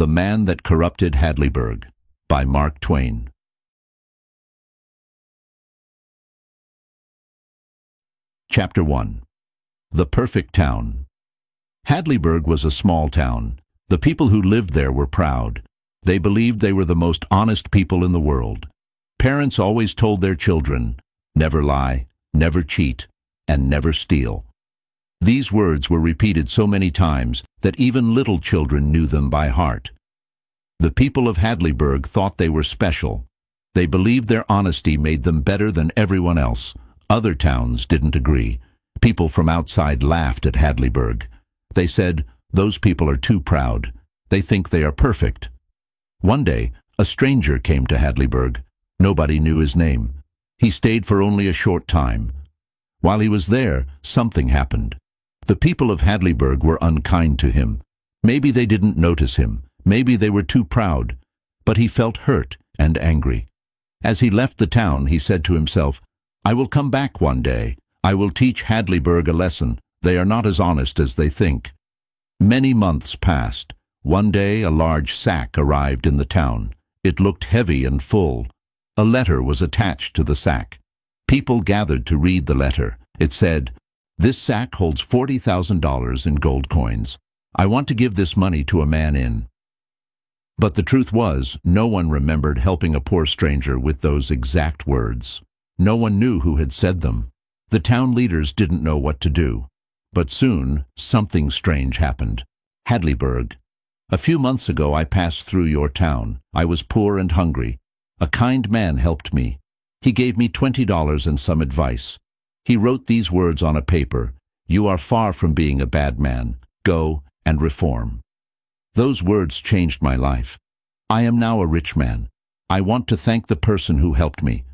The Man That Corrupted Hadleyburg by Mark Twain. Chapter 1. The Perfect Town. Hadleyburg was a small town. The people who lived there were proud. They believed they were the most honest people in the world. Parents always told their children, never lie, never cheat, and never steal. These words were repeated so many times that even little children knew them by heart. The people of Hadleyburg thought they were special. They believed their honesty made them better than everyone else. Other towns didn't agree. People from outside laughed at Hadleyburg. They said, "Those people are too proud. They think they are perfect." One day, a stranger came to Hadleyburg. Nobody knew his name. He stayed for only a short time. While he was there, something happened. The people of Hadleyburg were unkind to him. Maybe they didn't notice him. Maybe they were too proud. But he felt hurt and angry. As he left the town, he said to himself, "I will come back one day. I will teach Hadleyburg a lesson. They are not as honest as they think." Many months passed. One day a large sack arrived in the town. It looked heavy and full. A letter was attached to the sack. People gathered to read the letter. It said, "This sack holds $40,000 in gold coins. I want to give this money to a man in." But the truth was, no one remembered helping a poor stranger with those exact words. No one knew who had said them. The town leaders didn't know what to do. But soon, something strange happened. Hadleyburg. "A few months ago I passed through your town. I was poor and hungry. A kind man helped me. He gave me $20 and some advice. He wrote these words on a paper, 'You are far from being a bad man. Go and reform.' Those words changed my life. I am now a rich man. I want to thank the person who helped me.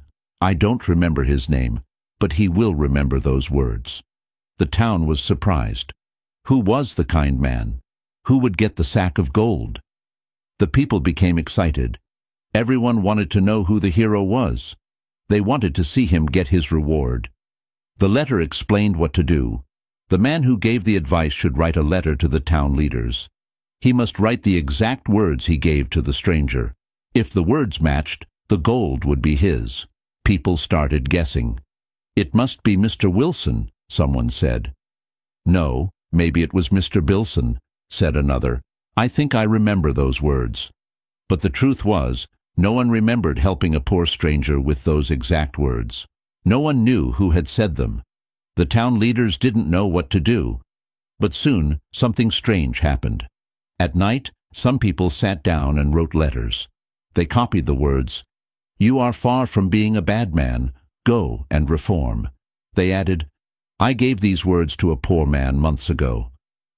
I don't remember his name, but he will remember those words." The town was surprised. Who was the kind man? Who would get the sack of gold? The people became excited. Everyone wanted to know who the hero was. They wanted to see him get his reward. The letter explained what to do. The man who gave the advice should write a letter to the town leaders. He must write the exact words he gave to the stranger. If the words matched, the gold would be his. People started guessing. "It must be Mr. Wilson," someone said. "No, maybe it was Mr. Bilson," said another. "I think I remember those words." But the truth was, no one remembered helping a poor stranger with those exact words. No one knew who had said them. The town leaders didn't know what to do. But soon, something strange happened. At night, some people sat down and wrote letters. They copied the words, "You are far from being a bad man. Go and reform." They added, "I gave these words to a poor man months ago."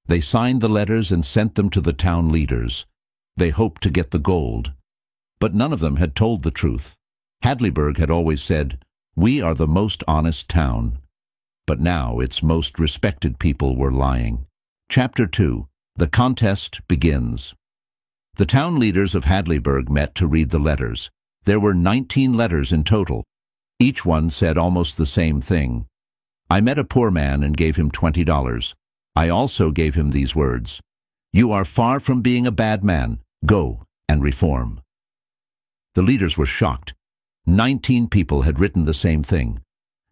They signed the letters and sent them to the town leaders. They hoped to get the gold. But none of them had told the truth. Hadleyburg had always said, "We are the most honest town." But now its most respected people were lying. Chapter 2. The contest begins. The town leaders of Hadleyburg met to read the letters. There were 19 letters in total. Each one said almost the same thing. "I met a poor man and gave him $20. I also gave him these words, 'You are far from being a bad man. Go and reform.'" The leaders were shocked. 19 people had written the same thing.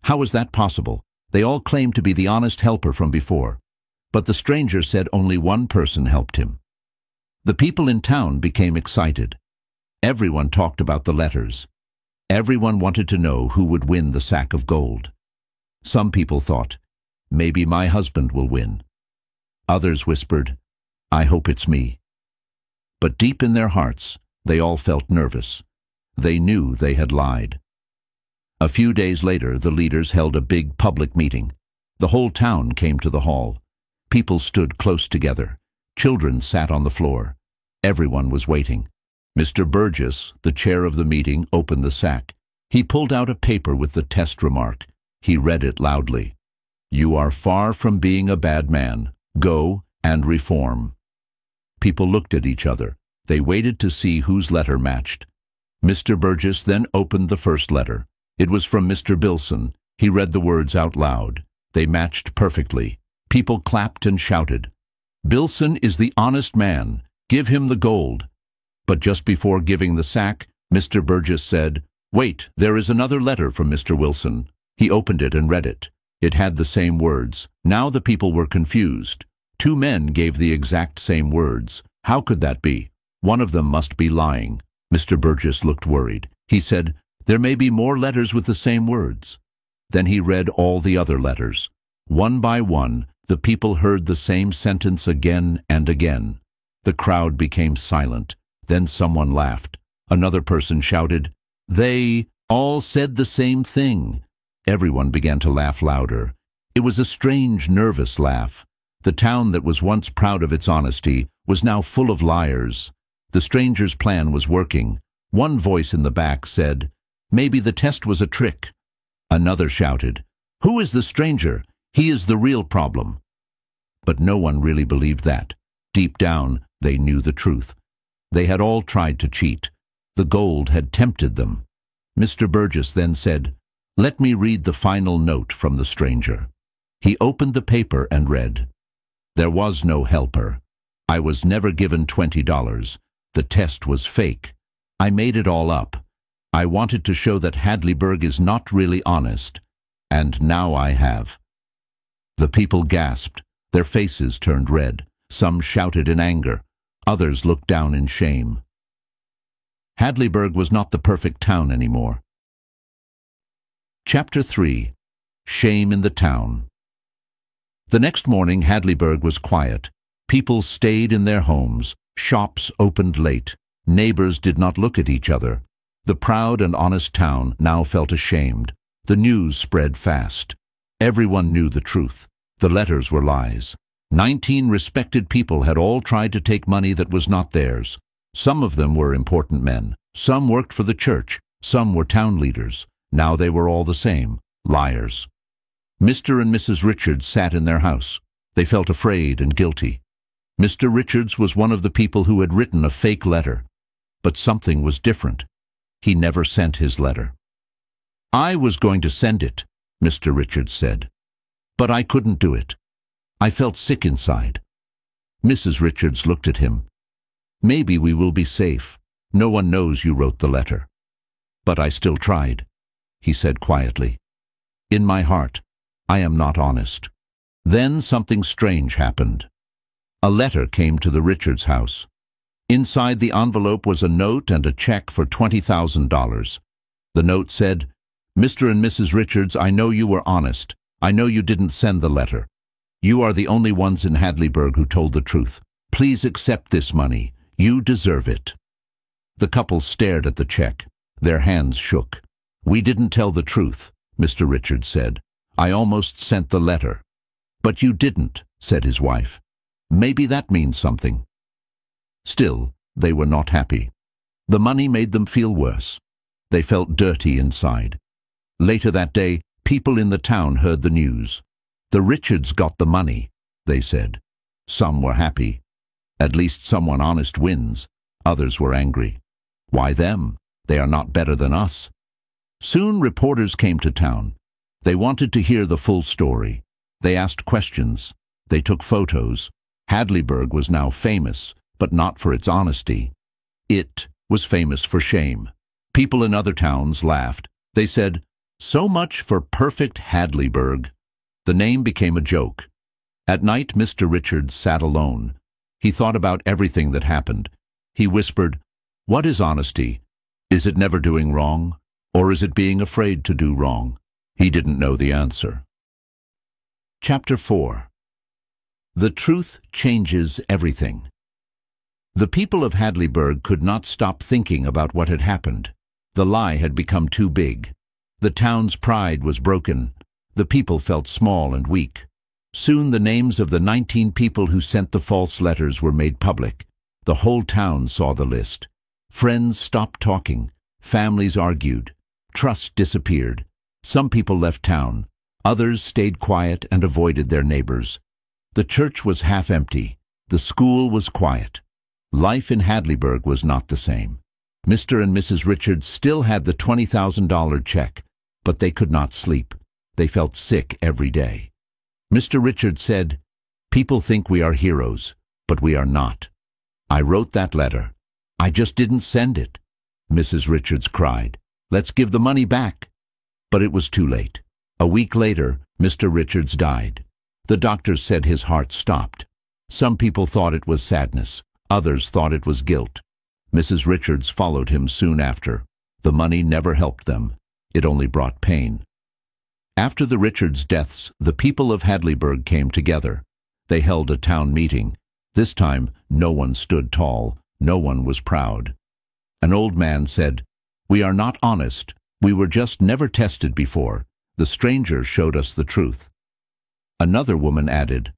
How was that possible? They all claimed to be the honest helper from before. But the stranger said only one person helped him. The people in town became excited. Everyone talked about the letters. Everyone wanted to know who would win the sack of gold. Some people thought, "Maybe my husband will win." Others whispered, "I hope it's me." But deep in their hearts, they all felt nervous. They knew they had lied. A few days later, the leaders held a big public meeting. The whole town came to the hall. People stood close together. Children sat on the floor. Everyone was waiting. Mr. Burgess, the chair of the meeting, opened the sack. He pulled out a paper with the test remark. He read it loudly. "You are far from being a bad man. Go and reform." People looked at each other. They waited to see whose letter matched. Mr. Burgess then opened the first letter. It was from Mr. Bilson. He read the words out loud. They matched perfectly. People clapped and shouted. "Bilson is the honest man. "Give him the gold." But just before giving the sack, Mr. Burgess said, "Wait, there is another letter from Mr. Wilson." He opened it and read it. It had the same words. Now the people were confused. Two men gave the exact same words. How could that be? One of them must be lying. Mr. Burgess looked worried. He said, "There may be more letters with the same words." Then he read all the other letters. One by one, the people heard the same sentence again and again. The crowd became silent. Then someone laughed. Another person shouted, "They all said the same thing." Everyone began to laugh louder. It was a strange, nervous laugh. The town that was once proud of its honesty was now full of liars. The stranger's plan was working. One voice in the back said, "Maybe the test was a trick." Another shouted, "Who is the stranger? He is the real problem." But no one really believed that. Deep down, they knew the truth. They had all tried to cheat. The gold had tempted them. Mr. Burgess then said, "Let me read the final note from the stranger." He opened the paper and read, "There was no helper. I was never given $20. The test was fake. I made it all up. I wanted to show that Hadleyburg is not really honest. And now I have." The people gasped. Their faces turned red. Some shouted in anger. Others looked down in shame. Hadleyburg was not the perfect town anymore. Chapter 3. Shame in the Town. The next morning, Hadleyburg was quiet. People stayed in their homes. Shops opened late. Neighbors did not look at each other. The proud and honest town now felt ashamed. The news spread fast. Everyone knew the truth. The letters were lies. 19 respected people had all tried to take money that was not theirs. Some of them were important men. Some worked for the church. Some were town leaders. Now they were all the same, liars. Mr. and Mrs. Richards sat in their house. They felt afraid and guilty. Mr. Richards was one of the people who had written a fake letter. But something was different. He never sent his letter. "I was going to send it," Mr. Richards said. "But I couldn't do it. I felt sick inside." Mrs. Richards looked at him. "Maybe we will be safe. No one knows you wrote the letter." "But I still tried," he said quietly. "In my heart, I am not honest." Then something strange happened. A letter came to the Richards house. Inside the envelope was a note and a check for $20,000. The note said, "Mr. and Mrs. Richards, I know you were honest. I know you didn't send the letter. You are the only ones in Hadleyburg who told the truth. Please accept this money. You deserve it." The couple stared at the check. Their hands shook. "We didn't tell the truth," Mr. Richards said. "I almost sent the letter." "But you didn't," said his wife. "Maybe that means something." Still, they were not happy. The money made them feel worse. They felt dirty inside. Later that day, people in the town heard the news. "The Richards got the money," they said. Some were happy. At least someone honest wins. Others were angry. Why them? They are not better than us. Soon reporters came to town. They wanted to hear the full story. They asked questions. They took photos. Hadleyburg was now famous, but not for its honesty. It was famous for shame. People in other towns laughed. They said, "So much for perfect Hadleyburg." The name became a joke. At night, Mr. Richards sat alone. He thought about everything that happened. He whispered, "What is honesty? Is it never doing wrong? Or is it being afraid to do wrong?" He didn't know the answer. Chapter 4. The truth changes everything. The people of Hadleyburg could not stop thinking about what had happened. The lie had become too big. The town's pride was broken. The people felt small and weak. Soon the names of the 19 people who sent the false letters were made public. The whole town saw the list. Friends stopped talking. Families argued. Trust disappeared. Some people left town. Others stayed quiet and avoided their neighbors. The church was half empty. The school was quiet. Life in Hadleyburg was not the same. Mr. and Mrs. Richards still had the $20,000 check, but they could not sleep. They felt sick every day. Mr. Richards said, "People think we are heroes, but we are not. "I wrote that letter. I just didn't send it," Mrs. Richards cried. "Let's give the money back." But it was too late. A week later, Mr. Richards died. The doctors said his heart stopped. Some people thought it was sadness. Others thought it was guilt. Mrs. Richards followed him soon after. The money never helped them. It only brought pain. After the Richards deaths, the people of Hadleyburg came together. They held a town meeting. This time, no one stood tall. No one was proud. An old man said, "We are not honest. We were just never tested before. The stranger showed us the truth." Another woman added,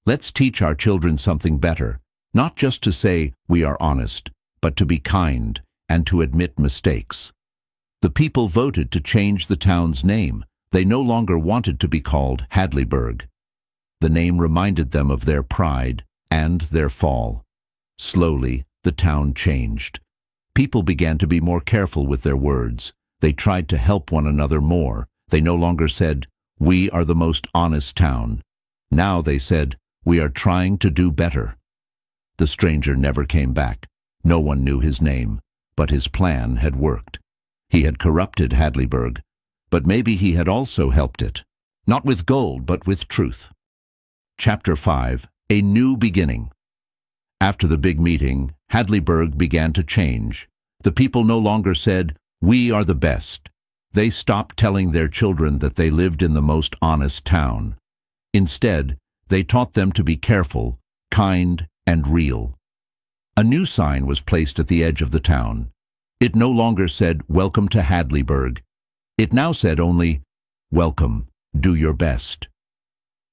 "Let's teach our children something better, not just to say we are honest, but to be kind and to admit mistakes." The people voted to change the town's name. They no longer wanted to be called Hadleyburg. The name reminded them of their pride and their fall. Slowly, the town changed. People began to be more careful with their words. They tried to help one another more. They no longer said, "We are the most honest town." Now they said, "We are trying to do better." The stranger never came back. No one knew his name, but his plan had worked. He had corrupted Hadleyburg, but maybe he had also helped it. Not with gold, but with truth. Chapter 5. A New Beginning. After the big meeting, Hadleyburg began to change. The people no longer said, "We are the best." They stopped telling their children that they lived in the most honest town. Instead, they taught them to be careful, kind, and real. A new sign was placed at the edge of the town. It no longer said, "Welcome to Hadleyburg." It now said only, "Welcome, do your best."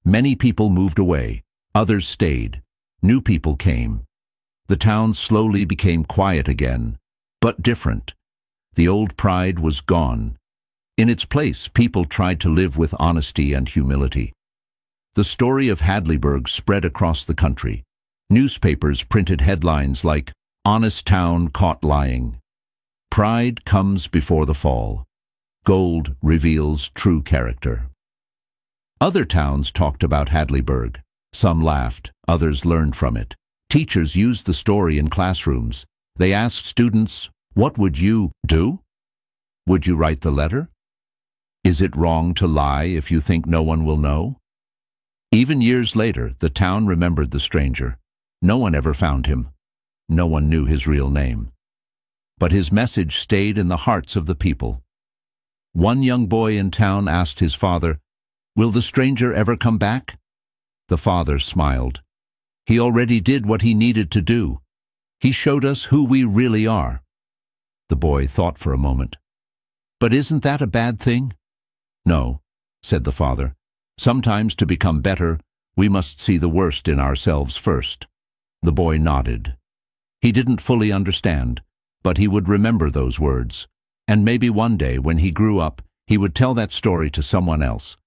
Many people moved away. Others stayed. New people came. The town slowly became quiet again, but different. The old pride was gone. In its place, people tried to live with honesty and humility. The story of Hadleyburg spread across the country. Newspapers printed headlines like, "Honest Town Caught Lying." Pride comes before the fall. Gold reveals true character. Other towns talked about Hadleyburg. Some laughed, others learned from it. Teachers used the story in classrooms. They asked students, "What would you do? Would you write the letter? Is it wrong to lie if you think no one will know?" Even years later, the town remembered the stranger. No one ever found him. No one knew his real name. But his message stayed in the hearts of the people. One young boy in town asked his father, "Will the stranger ever come back?" The father smiled. "He already did what he needed to do. He showed us who we really are." The boy thought for a moment. "But isn't that a bad thing?" "No," said the father. "Sometimes to become better, we must see the worst in ourselves first." The boy nodded. He didn't fully understand, but he would remember those words. And maybe one day, when he grew up, he would tell that story to someone else.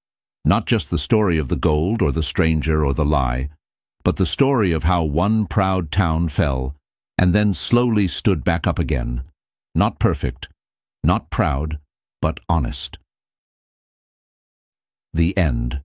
Not just the story of the gold or the stranger or the lie, but the story of how one proud town fell and then slowly stood back up again. Not perfect, not proud, but honest. The end.